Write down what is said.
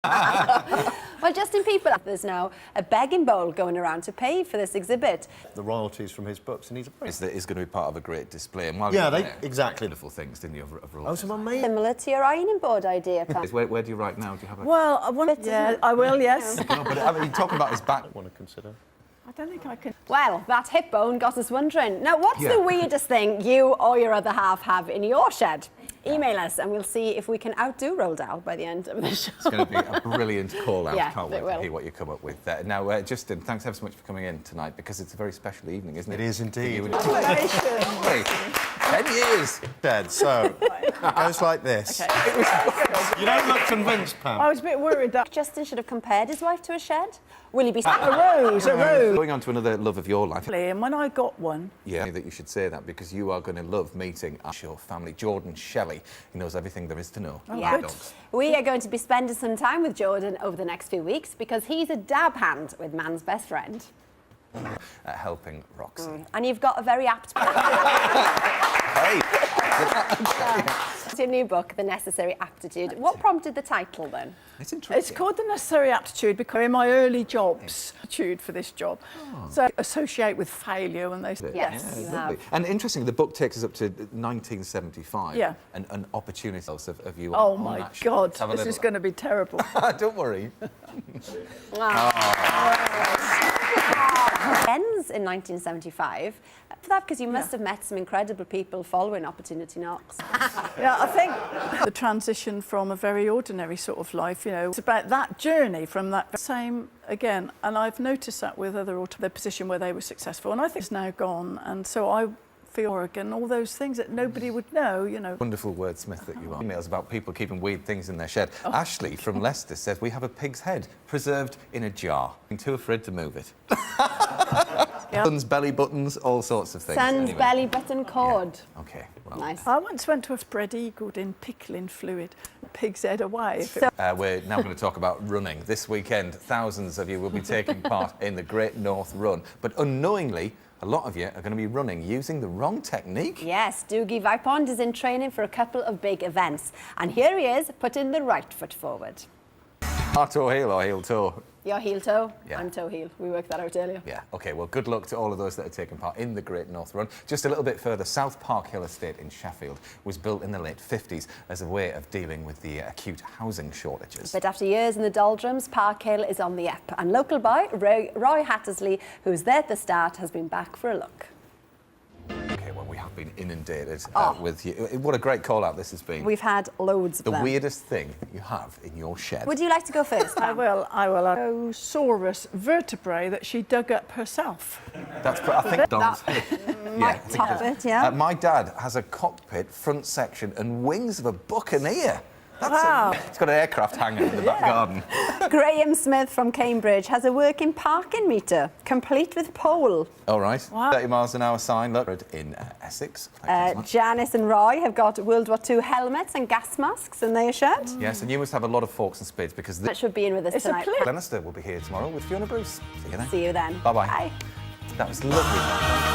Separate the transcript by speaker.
Speaker 1: Well, Justin People, there's now a begging bowl going around to pay for this exhibit.
Speaker 2: The royalties from his books, and he's a
Speaker 3: Is going to be part of a great display. And while
Speaker 2: yeah,
Speaker 3: you're
Speaker 2: they
Speaker 3: there,
Speaker 2: exactly.
Speaker 3: Beautiful things, didn't you? Of
Speaker 2: Oh,
Speaker 3: royalties.
Speaker 2: someone made.
Speaker 1: Similar to your ironing board idea, Pam.
Speaker 3: Where do you write now? Do you have a?
Speaker 4: Well, I want to. Yeah, I will. Yes.
Speaker 3: No, but I mean, talking about his back.
Speaker 2: I want to consider.
Speaker 4: I don't think I can.
Speaker 1: Well, that hip bone got us wondering. Now, what's
Speaker 3: Yeah.
Speaker 1: the weirdest thing you or your other half have in your shed? Email us and we'll see if we can outdo Roald Dahl by the end of the show.
Speaker 3: It's going to be a brilliant call out.
Speaker 1: Yeah,
Speaker 3: Can't
Speaker 1: it
Speaker 3: wait
Speaker 1: will.
Speaker 3: to hear what you come up with. Now, Justin, thanks ever so much for coming in tonight because it's a very special evening, isn't it?
Speaker 2: It is indeed.
Speaker 3: Hey, 10 years.
Speaker 2: Dead. So it goes like this.
Speaker 4: Okay.
Speaker 2: You don't look convinced, Pam.
Speaker 4: I was a bit worried that
Speaker 1: Justin should have compared his wife to a shed. Will he be...
Speaker 4: a rose.
Speaker 3: Going on to another love of your life.
Speaker 4: And when I got one,
Speaker 3: Yeah, that you should say that because you are going to love meeting your family. Jordan Shelley, he knows everything there is to know
Speaker 1: Yeah.
Speaker 3: about dogs.
Speaker 1: We are going to be spending some time with Jordan over the next few weeks because he's a dab hand with man's best friend.
Speaker 3: Helping Roxy.
Speaker 1: And you've got a very apt...
Speaker 3: Hey!
Speaker 1: It's your new book, The Necessary Aptitude. What prompted the title then?
Speaker 3: It's interesting.
Speaker 4: it's called The Necessary Aptitude because in my early jobs, aptitude for this job, so associate with failure when they say
Speaker 1: Yes, you
Speaker 3: lovely.
Speaker 1: have.
Speaker 3: And interesting, the book takes us up to 1975.
Speaker 4: Yeah.
Speaker 3: And an opportunity of you
Speaker 4: Oh
Speaker 3: on
Speaker 4: my
Speaker 3: that show.
Speaker 4: God,
Speaker 3: Let's have a
Speaker 4: this
Speaker 3: little
Speaker 4: is going to be terrible.
Speaker 3: Don't worry.
Speaker 1: Ends in 1975. For that, because you must have met some incredible people following Opportunity Knocks.
Speaker 4: Yeah, I think the transition from a very ordinary sort of life, you know, it's about that journey from that same again. And I've noticed that with other their position where they were successful, and I think it's now gone. And so I feel Oregon, all those things that nobody would know, you know.
Speaker 3: Wonderful wordsmith that you are. Emails about people keeping weird things in their shed. Ashley from Leicester says, we have a pig's head preserved in a jar. I'm too afraid to move it.
Speaker 4: Yeah.
Speaker 3: Son's belly buttons, all sorts of things.
Speaker 1: Son's
Speaker 3: Anyway.
Speaker 1: belly button cord.
Speaker 3: Okay, well.
Speaker 1: Nice.
Speaker 4: I once went to a spread eagled in pickling fluid, pig's head away. If it,
Speaker 3: We're now going to talk about running. This weekend, thousands of you will be taking part in the Great North Run. But unknowingly, a lot of you are going to be running using the wrong technique.
Speaker 1: Yes, Dougie Vipond is in training for a couple of big events. And here he is, putting the right foot forward.
Speaker 3: Toe heel or heel toe?
Speaker 1: You're heel toe,
Speaker 3: Yeah.
Speaker 1: I'm toe heel. We worked that out earlier.
Speaker 3: Yeah, OK, well, good luck to all of those that are taking part in the Great North Run. Just a little bit further, South Park Hill Estate in Sheffield was built in the late 50s as a way of dealing with the acute housing shortages.
Speaker 1: But after years in the doldrums, Park Hill is on the up. And local boy, Roy Hattersley, who was there at the start, has been back for a look.
Speaker 3: OK, well, we have been inundated with you. What a great call-out this has been.
Speaker 1: We've had loads of
Speaker 3: The
Speaker 1: them.
Speaker 3: weirdest thing you have in your shed.
Speaker 1: Would you like to go first?
Speaker 4: I
Speaker 1: Pam?
Speaker 4: will. A Saurus vertebrae that she dug up herself.
Speaker 3: That's, I think, Don's head. Yeah, I think
Speaker 1: top
Speaker 3: that's-
Speaker 1: it, yeah.
Speaker 3: My dad has a cockpit, front section, and wings of a buccaneer. That's
Speaker 4: Wow.
Speaker 3: It's got an aircraft hangar in the back garden.
Speaker 1: Graham Smith from Cambridge has a working parking meter, complete with pole.
Speaker 3: All right.
Speaker 4: Wow.
Speaker 3: 30 miles an hour sign, look, in Essex. Thank you so much.
Speaker 1: Janice and Roy have got World War II helmets and gas masks in their shed.
Speaker 3: Yes, and you must have a lot of forks and spades because
Speaker 1: That should be in with us
Speaker 4: It's a
Speaker 1: tonight.
Speaker 4: pleasure.
Speaker 3: Glenister will be here tomorrow with Fiona Bruce. See you then.
Speaker 1: See you then.
Speaker 3: Bye-bye.
Speaker 1: Bye.
Speaker 3: That was lovely.